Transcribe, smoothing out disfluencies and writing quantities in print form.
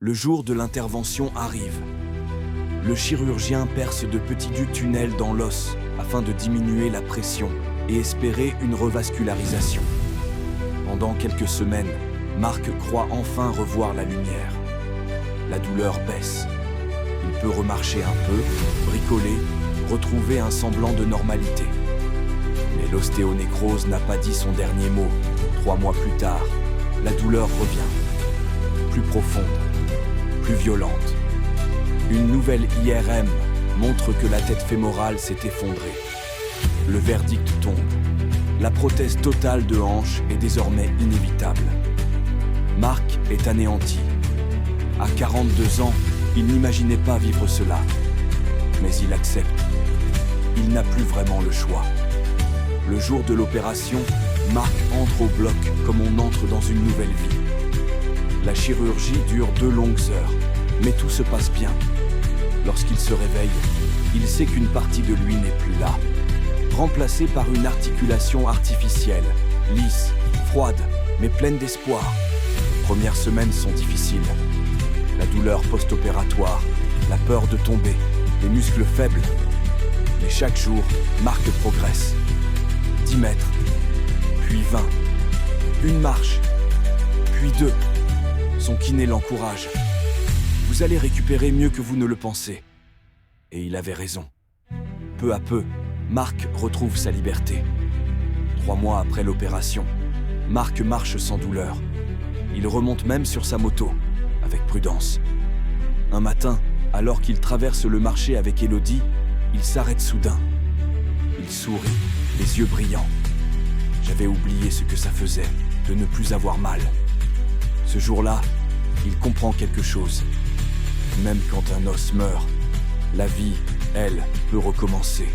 Le jour de l'intervention arrive. Le chirurgien perce de petits tunnels dans l'os afin de diminuer la pression et espérer une revascularisation. Pendant quelques semaines, Marc croit enfin revoir la lumière. La douleur baisse. Il peut remarcher un peu, bricoler, retrouver un semblant de normalité. Mais l'ostéonécrose n'a pas dit son dernier mot. 3 mois plus tard, la douleur revient. Plus profonde, plus violente. Une nouvelle IRM montre que la tête fémorale s'est effondrée. Le verdict tombe. La prothèse totale de hanche est désormais inévitable. Marc est anéanti. À 42 ans, il n'imaginait pas vivre cela. Mais il accepte. Il n'a plus vraiment le choix. Le jour de l'opération, Marc entre au bloc comme on entre dans une nouvelle vie. La chirurgie dure 2 longues heures, mais tout se passe bien. Lorsqu'il se réveille, il sait qu'une partie de lui n'est plus là. Remplacée par une articulation artificielle, lisse, froide, mais pleine d'espoir. Les premières semaines sont difficiles. La douleur post-opératoire, la peur de tomber, les muscles faibles. Mais chaque jour, Marc progresse. 10 mètres, puis 20. Une marche, puis 2. Son kiné l'encourage. Vous allez récupérer mieux que vous ne le pensez. Et il avait raison. Peu à peu, Marc retrouve sa liberté. 3 mois après l'opération, Marc marche sans douleur. Il remonte même sur sa moto, avec prudence. Un matin, alors qu'il traverse le marché avec Élodie, il s'arrête soudain. Il sourit, les yeux brillants. J'avais oublié ce que ça faisait, de ne plus avoir mal. Ce jour-là, il comprend quelque chose. Même quand un os meurt, la vie, elle, peut recommencer.